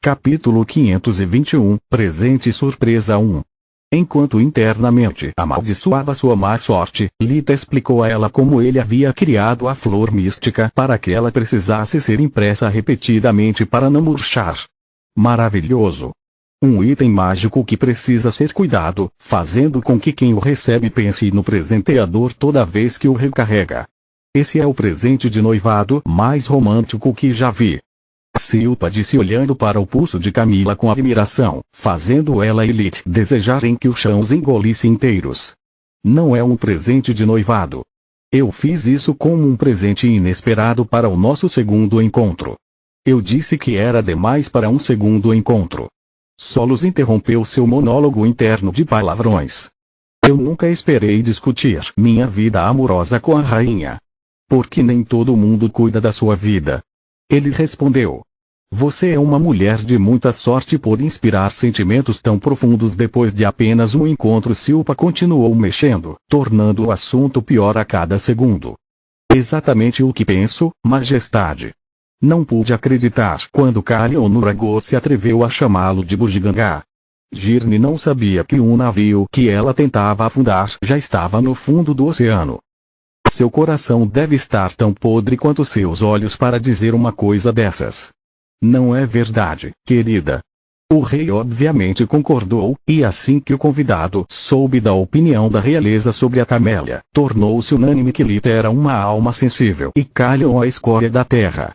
Capítulo 521, Presente Surpresa 1. Enquanto internamente amaldiçoava sua má sorte, Lita explicou a ela como ele havia criado a flor mística para que ela precisasse ser impressa repetidamente para não murchar. Maravilhoso! Um item mágico que precisa ser cuidado, fazendo com que quem o recebe pense no presenteador toda vez que o recarrega. Esse é o presente de noivado mais romântico que já vi. Silpa disse olhando para o pulso de Camila com admiração, fazendo ela e Lit desejarem que o chão os engolisse inteiros. Não é um presente de noivado. Eu fiz isso como um presente inesperado para o nosso segundo encontro. Eu disse que era demais para um segundo encontro. Solos interrompeu seu monólogo interno de palavrões. Eu nunca esperei discutir minha vida amorosa com a rainha. Porque nem todo mundo cuida da sua vida. Ele respondeu. Você é uma mulher de muita sorte por inspirar sentimentos tão profundos depois de apenas um encontro. Silpa continuou mexendo, tornando o assunto pior a cada segundo. Exatamente o que penso, majestade. Não pude acreditar quando Kalion Nuragor se atreveu a chamá-lo de bugigangá. Girne não sabia que um navio que ela tentava afundar já estava no fundo do oceano. Seu coração deve estar tão podre quanto seus olhos para dizer uma coisa dessas. Não é verdade, querida. O rei obviamente concordou, e assim que o convidado soube da opinião da realeza sobre a camélia, tornou-se unânime que Lita era uma alma sensível e Kalion a escória da terra.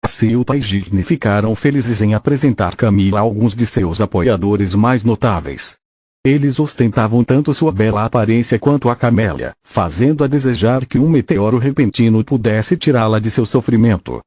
Silpa e Girne ficaram felizes em apresentar Camila a alguns de seus apoiadores mais notáveis. Eles ostentavam tanto sua bela aparência quanto a camélia, fazendo-a desejar que um meteoro repentino pudesse tirá-la de seu sofrimento.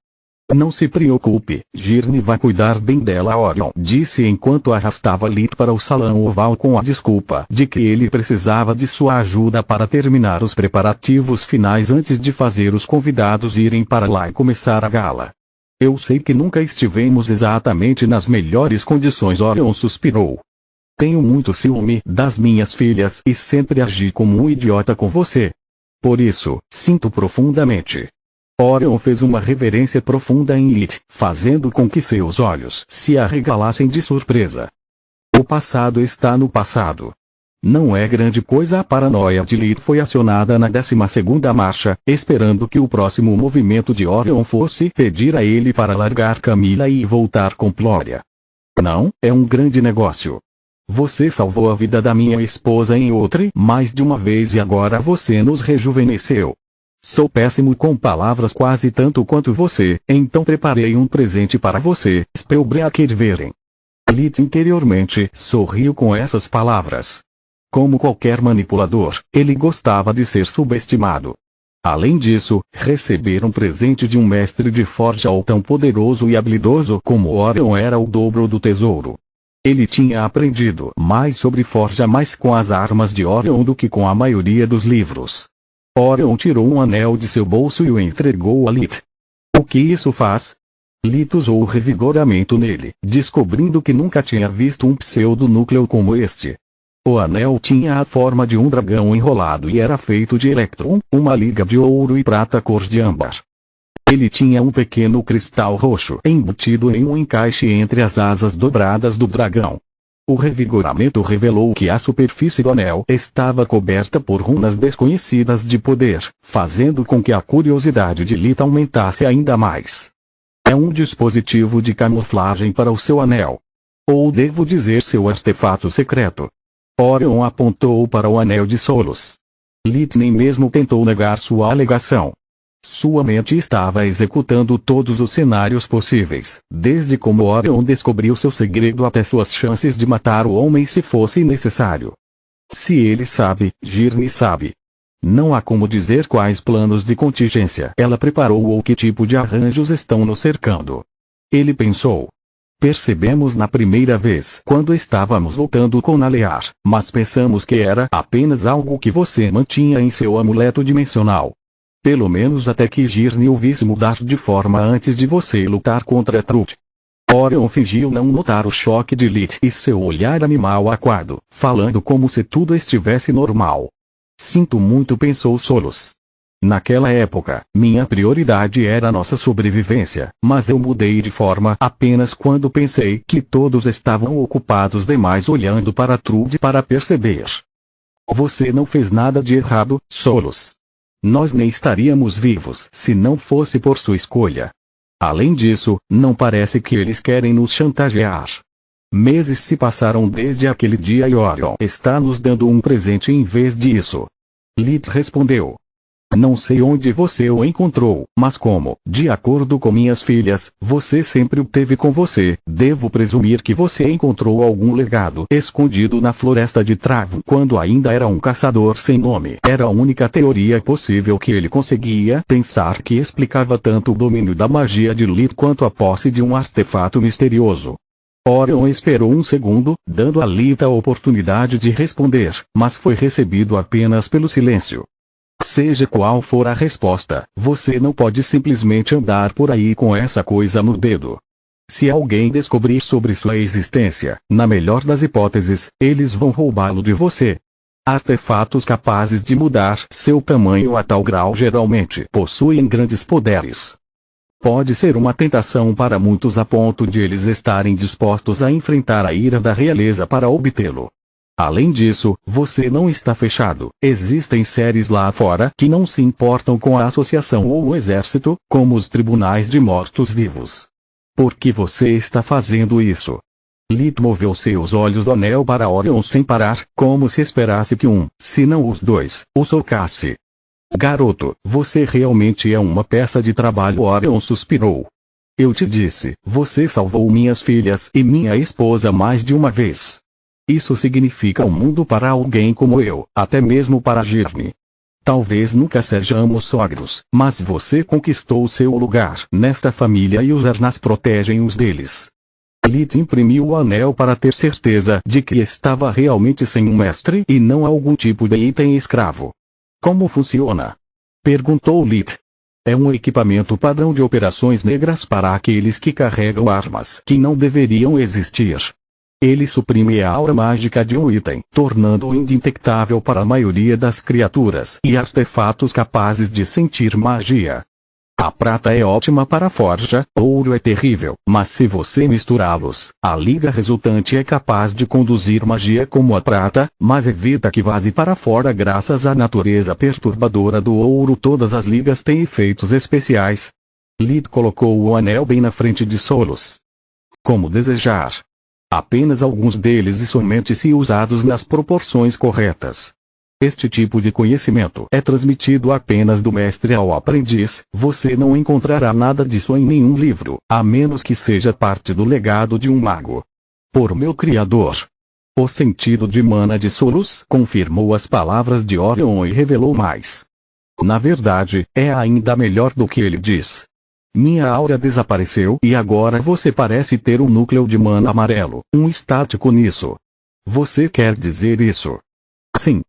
Não se preocupe, Girne vai cuidar bem dela. Orion disse enquanto arrastava Lit para o salão oval com a desculpa de que ele precisava de sua ajuda para terminar os preparativos finais antes de fazer os convidados irem para lá e começar a gala. Eu sei que nunca estivemos exatamente nas melhores condições. Orion suspirou. Tenho muito ciúme das minhas filhas e sempre agi como um idiota com você. Por isso, sinto profundamente. Orion fez uma reverência profunda em Lit, fazendo com que seus olhos se arregalassem de surpresa. O passado está no passado. Não é grande coisa. A paranoia de Lit foi acionada na 12ª marcha, esperando que o próximo movimento de Orion fosse pedir a ele para largar Camila e voltar com Glória. Não, é um grande negócio. Você salvou a vida da minha esposa em outra mais de uma vez e agora você nos rejuvenesceu. Sou péssimo com palavras quase tanto quanto você, então preparei um presente para você, Spellbreaker. Lit interiormente sorriu com essas palavras. Como qualquer manipulador, ele gostava de ser subestimado. Além disso, receber um presente de um mestre de forja ou tão poderoso e habilidoso como Orion era o dobro do tesouro. Ele tinha aprendido mais sobre forja mais com as armas de Orion do que com a maioria dos livros. Orion tirou um anel de seu bolso e o entregou a Lit. O que isso faz? Lit usou o revigoramento nele, descobrindo que nunca tinha visto um pseudonúcleo como este. O anel tinha a forma de um dragão enrolado e era feito de elétron, uma liga de ouro e prata cor de âmbar. Ele tinha um pequeno cristal roxo embutido em um encaixe entre as asas dobradas do dragão. O revigoramento revelou que a superfície do anel estava coberta por runas desconhecidas de poder, fazendo com que a curiosidade de Lit aumentasse ainda mais. É um dispositivo de camuflagem para o seu anel. Ou devo dizer seu artefato secreto. Orion apontou para o anel de Solos. Lit nem mesmo tentou negar sua alegação. Sua mente estava executando todos os cenários possíveis, desde como Orion descobriu seu segredo até suas chances de matar o homem se fosse necessário. Se ele sabe, Girne sabe. Não há como dizer quais planos de contingência ela preparou ou que tipo de arranjos estão nos cercando. Ele pensou. Percebemos na primeira vez quando estávamos voltando com Nalear, mas pensamos que era apenas algo que você mantinha em seu amuleto dimensional. Pelo menos até que Girne o visse mudar de forma antes de você lutar contra Trut. Orion fingiu não notar o choque de Lit e seu olhar animal aquado, falando como se tudo estivesse normal. Sinto muito, pensou Solos. Naquela época, minha prioridade era nossa sobrevivência, mas eu mudei de forma apenas quando pensei que todos estavam ocupados demais olhando para Trude para perceber. Você não fez nada de errado, Solos. Nós nem estaríamos vivos se não fosse por sua escolha. Além disso, não parece que eles querem nos chantagear. Meses se passaram desde aquele dia e Orion está nos dando um presente em vez disso. Lith respondeu. Não sei onde você o encontrou, mas como, de acordo com minhas filhas, você sempre o teve com você, devo presumir que você encontrou algum legado escondido na floresta de Travo quando ainda era um caçador sem nome. Era a única teoria possível que ele conseguia pensar que explicava tanto o domínio da magia de Lith quanto a posse de um artefato misterioso. Orion esperou um segundo, dando a Lith a oportunidade de responder, mas foi recebido apenas pelo silêncio. Seja qual for a resposta, você não pode simplesmente andar por aí com essa coisa no dedo. Se alguém descobrir sobre sua existência, na melhor das hipóteses, eles vão roubá-lo de você. Artefatos capazes de mudar seu tamanho a tal grau geralmente possuem grandes poderes. Pode ser uma tentação para muitos a ponto de eles estarem dispostos a enfrentar a ira da realeza para obtê-lo. Além disso, você não está fechado. Existem séries lá fora que não se importam com a associação ou o exército, como os tribunais de mortos-vivos. Por que você está fazendo isso? Lith moveu seus olhos do anel para Orion sem parar, como se esperasse que se não os dois, o socasse. Garoto, você realmente é uma peça de trabalho. Orion suspirou. Eu te disse, você salvou minhas filhas e minha esposa mais de uma vez. Isso significa um mundo para alguém como eu, até mesmo para Girne. Talvez nunca sejamos sogros, mas você conquistou seu lugar nesta família e os Arnas protegem os deles. Lith imprimiu o anel para ter certeza de que estava realmente sem um mestre e não algum tipo de item escravo. Como funciona? Perguntou Lith. É um equipamento padrão de operações negras para aqueles que carregam armas que não deveriam existir. Ele suprime a aura mágica de um item, tornando-o indetectável para a maioria das criaturas e artefatos capazes de sentir magia. A prata é ótima para a forja, ouro é terrível, mas se você misturá-los, a liga resultante é capaz de conduzir magia como a prata, mas evita que vaze para fora graças à natureza perturbadora do ouro. Todas as ligas têm efeitos especiais. Lith colocou o anel bem na frente de Solos. Como desejar. Apenas alguns deles e somente se usados nas proporções corretas. Este tipo de conhecimento é transmitido apenas do mestre ao aprendiz. Você não encontrará nada disso em nenhum livro, a menos que seja parte do legado de um mago. Por meu criador. O sentido de mana de Solos confirmou as palavras de Orion e revelou mais. Na verdade, é ainda melhor do que ele diz. Minha aura desapareceu e agora você parece ter um núcleo de mana amarelo, um estático nisso. Você quer dizer isso? Sim.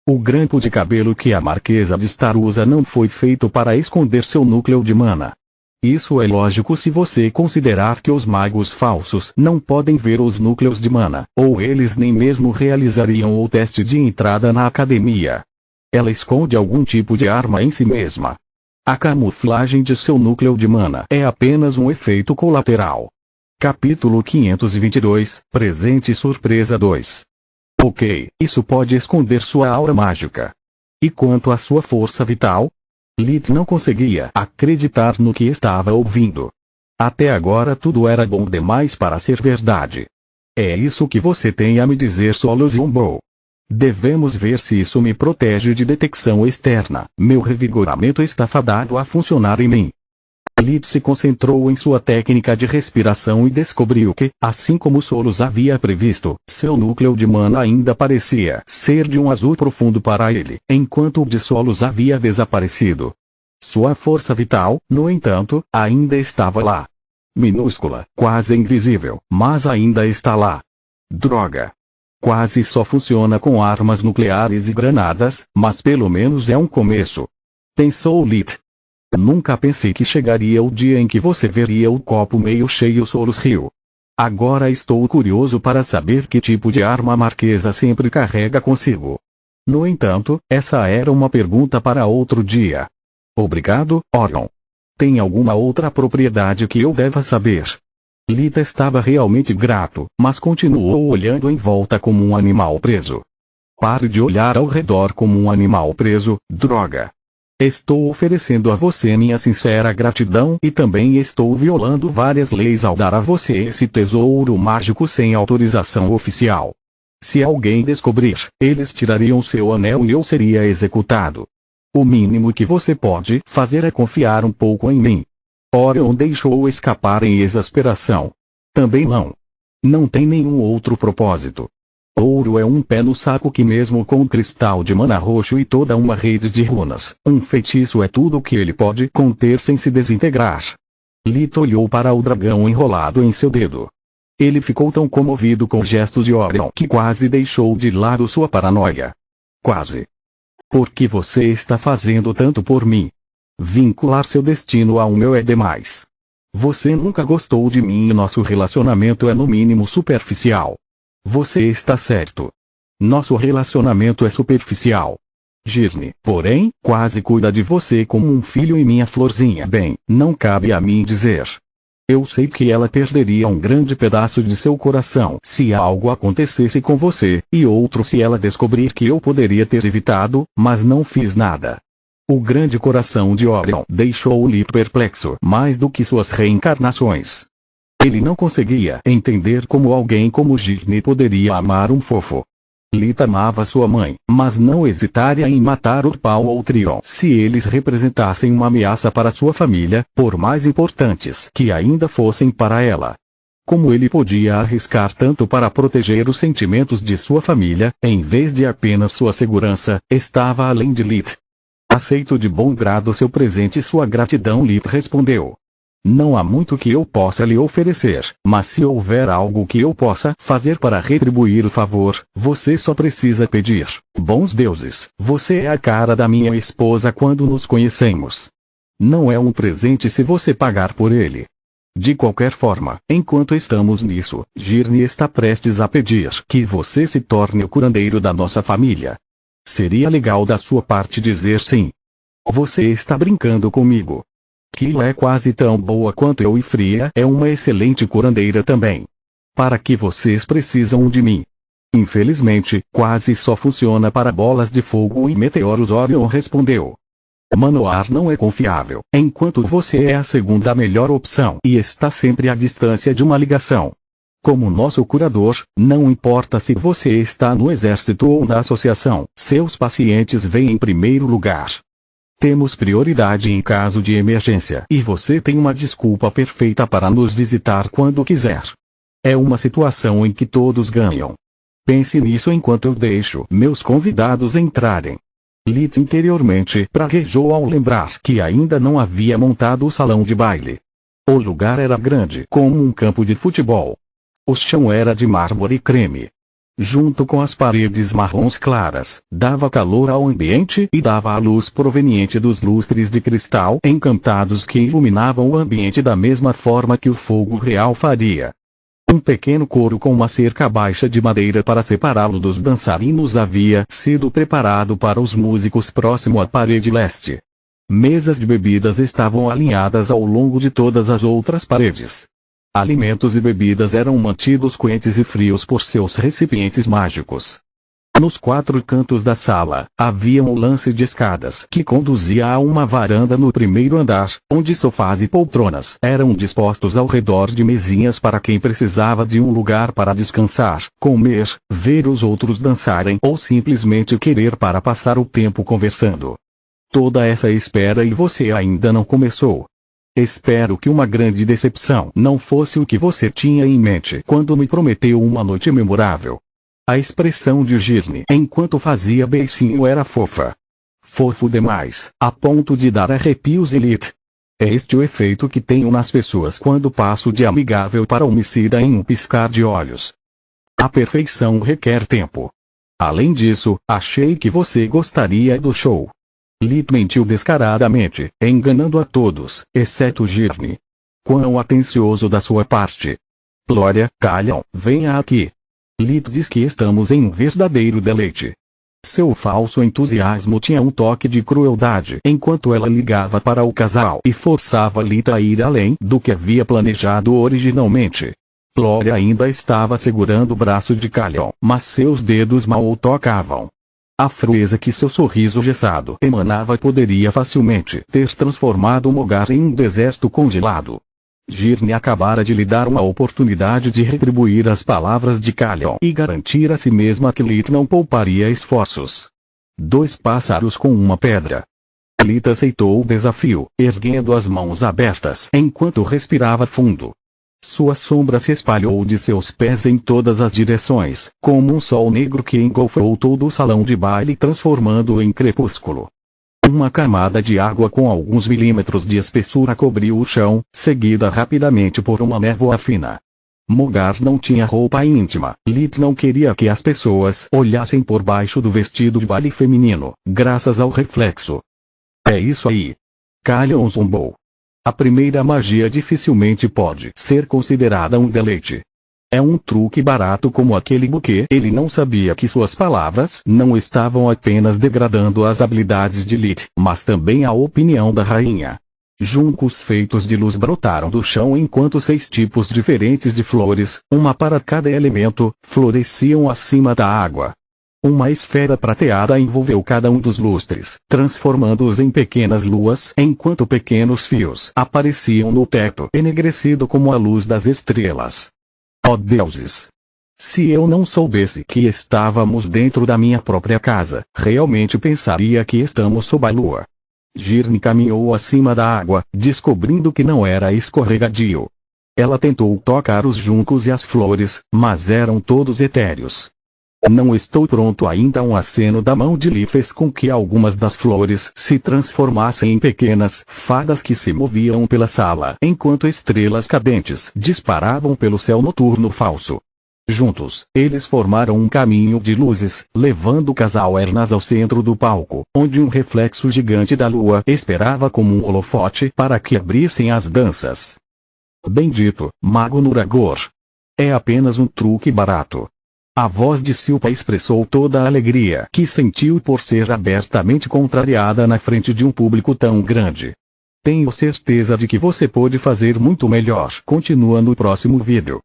O grampo de cabelo que a Marquesa de Star usa não foi feito para esconder seu núcleo de mana. Isso é lógico se você considerar que os magos falsos não podem ver os núcleos de mana, ou eles nem mesmo realizariam o teste de entrada na academia. Ela esconde algum tipo de arma em si mesma. A camuflagem de seu núcleo de mana é apenas um efeito colateral. Capítulo 522, Presente Surpresa 2. Ok, isso pode esconder sua aura mágica. E quanto à sua força vital? Lith não conseguia acreditar no que estava ouvindo. Até agora tudo era bom demais para ser verdade. É isso que você tem a me dizer, Solos zombou. Devemos ver se isso me protege de detecção externa. Meu revigoramento está fadado a funcionar em mim. Lith se concentrou em sua técnica de respiração e descobriu que, assim como Solos havia previsto, seu núcleo de mana ainda parecia ser de um azul profundo para ele, enquanto o de Solos havia desaparecido. Sua força vital, no entanto, ainda estava lá. Minúscula, quase invisível, mas ainda está lá. Droga! Quase só funciona com armas nucleares e granadas, mas pelo menos é um começo. Pensou Lith. Nunca pensei que chegaria o dia em que você veria o copo meio cheio. Solos riu. Agora estou curioso para saber que tipo de arma a Marquesa sempre carrega consigo. No entanto, essa era uma pergunta para outro dia. Obrigado, Orion. Tem alguma outra propriedade que eu deva saber? Lita estava realmente grato, mas continuou olhando em volta como um animal preso. Pare de olhar ao redor como um animal preso, droga. Estou oferecendo a você minha sincera gratidão e também estou violando várias leis ao dar a você esse tesouro mágico sem autorização oficial. Se alguém descobrir, eles tirariam seu anel e eu seria executado. O mínimo que você pode fazer é confiar um pouco em mim. Orion deixou escapar em exasperação. Também não. Não tem nenhum outro propósito. Ouro é um pé no saco que mesmo com um cristal de mana roxo e toda uma rede de runas, um feitiço é tudo o que ele pode conter sem se desintegrar. Lita olhou para o dragão enrolado em seu dedo. Ele ficou tão comovido com o gesto de Orion que quase deixou de lado sua paranoia. Quase. Por que você está fazendo tanto por mim? Vincular seu destino ao meu é demais. Você nunca gostou de mim e nosso relacionamento é no mínimo superficial. Você está certo. Nosso relacionamento é superficial. Girne, porém, quase cuida de você como um filho e minha florzinha. Bem, não cabe a mim dizer. Eu sei que ela perderia um grande pedaço de seu coração se algo acontecesse com você, e outro se ela descobrir que eu poderia ter evitado, mas não fiz nada. O grande coração de Orion deixou-lhe perplexo mais do que suas reencarnações. Ele não conseguia entender como alguém como Girne poderia amar um fofo. Lita amava sua mãe, mas não hesitaria em matar Urpal ou Trion se eles representassem uma ameaça para sua família, por mais importantes que ainda fossem para ela. Como ele podia arriscar tanto para proteger os sentimentos de sua família, em vez de apenas sua segurança, estava além de Lita. Aceito de bom grado seu presente e sua gratidão. Lita respondeu. Não há muito que eu possa lhe oferecer, mas se houver algo que eu possa fazer para retribuir o favor, você só precisa pedir. Bons deuses, você é a cara da minha esposa quando nos conhecemos. Não é um presente se você pagar por ele. De qualquer forma, enquanto estamos nisso, Girne está prestes a pedir que você se torne o curandeiro da nossa família. Seria legal da sua parte dizer sim. Você está brincando comigo. Kila é quase tão boa quanto eu e Fria é uma excelente curandeira também. Para que vocês precisam de mim? Infelizmente, quase só funciona para bolas de fogo e meteoros. Orion respondeu. Manoar não é confiável, enquanto você é a segunda melhor opção e está sempre à distância de uma ligação. Como nosso curador, não importa se você está no exército ou na associação, seus pacientes vêm em primeiro lugar. Temos prioridade em caso de emergência e você tem uma desculpa perfeita para nos visitar quando quiser. É uma situação em que todos ganham. Pense nisso enquanto eu deixo meus convidados entrarem. Lita interiormente praguejou ao lembrar que ainda não havia montado o salão de baile. O lugar era grande como um campo de futebol. O chão era de mármore creme. Junto com as paredes marrons claras, dava calor ao ambiente e dava a luz proveniente dos lustres de cristal encantados que iluminavam o ambiente da mesma forma que o fogo real faria. Um pequeno coro com uma cerca baixa de madeira para separá-lo dos dançarinos havia sido preparado para os músicos próximo à parede leste. Mesas de bebidas estavam alinhadas ao longo de todas as outras paredes. Alimentos e bebidas eram mantidos quentes e frios por seus recipientes mágicos. Nos quatro cantos da sala, havia um lance de escadas que conduzia a uma varanda no primeiro andar, onde sofás e poltronas eram dispostos ao redor de mesinhas para quem precisava de um lugar para descansar, comer, ver os outros dançarem ou simplesmente querer para passar o tempo conversando. Toda essa espera e você ainda não começou. Espero que uma grande decepção não fosse o que você tinha em mente quando me prometeu uma noite memorável. A expressão de Girne enquanto fazia beicinho era fofa. Fofo demais, a ponto de dar arrepios. Lita. É este o efeito que tenho nas pessoas quando passo de amigável para homicida em um piscar de olhos. A perfeição requer tempo. Além disso, achei que você gostaria do show. Lita mentiu descaradamente, enganando a todos, exceto Girne. Quão atencioso da sua parte. Glória, calham, venha aqui. Lita diz que estamos em um verdadeiro deleite. Seu falso entusiasmo tinha um toque de crueldade enquanto ela ligava para o casal e forçava Lita a ir além do que havia planejado originalmente. Lore ainda estava segurando o braço de Calion, mas seus dedos mal o tocavam. A frieza que seu sorriso gessado emanava poderia facilmente ter transformado Mogar em um deserto congelado. Girne acabara de lhe dar uma oportunidade de retribuir as palavras de Calion e garantir a si mesma que Lita não pouparia esforços. 2 pássaros com uma pedra. Lita aceitou o desafio, erguendo as mãos abertas enquanto respirava fundo. Sua sombra se espalhou de seus pés em todas as direções, como um sol negro que engolfou todo o salão de baile transformando-o em crepúsculo. Uma camada de água com alguns milímetros de espessura cobriu o chão, seguida rapidamente por uma névoa fina. Mogar não tinha roupa íntima. Lita não queria que as pessoas olhassem por baixo do vestido de baile feminino, graças ao reflexo. É isso aí. Calion zombou. A primeira magia dificilmente pode ser considerada um deleite. É um truque barato como aquele buquê. Ele não sabia que suas palavras não estavam apenas degradando as habilidades de Lita, mas também a opinião da rainha. Juncos feitos de luz brotaram do chão enquanto 6 tipos diferentes de flores, uma para cada elemento, floresciam acima da água. Uma esfera prateada envolveu cada um dos lustres, transformando-os em pequenas luas, enquanto pequenos fios apareciam no teto, enegrecido como a luz das estrelas. Ó deuses! Se eu não soubesse que estávamos dentro da minha própria casa, realmente pensaria que estamos sob a lua. Girne caminhou acima da água, descobrindo que não era escorregadio. Ela tentou tocar os juncos e as flores, mas eram todos etéreos. Não estou pronto ainda. Um aceno da mão de Lee fez com que algumas das flores se transformassem em pequenas fadas que se moviam pela sala, enquanto estrelas cadentes disparavam pelo céu noturno falso. Juntos, eles formaram um caminho de luzes, levando o casal Ernas ao centro do palco, onde um reflexo gigante da lua esperava como um holofote para que abrissem as danças. Bendito, Mago Nuragor! É apenas um truque barato. A voz de Silpa expressou toda a alegria que sentiu por ser abertamente contrariada na frente de um público tão grande. Tenho certeza de que você pode fazer muito melhor. Continua no próximo vídeo.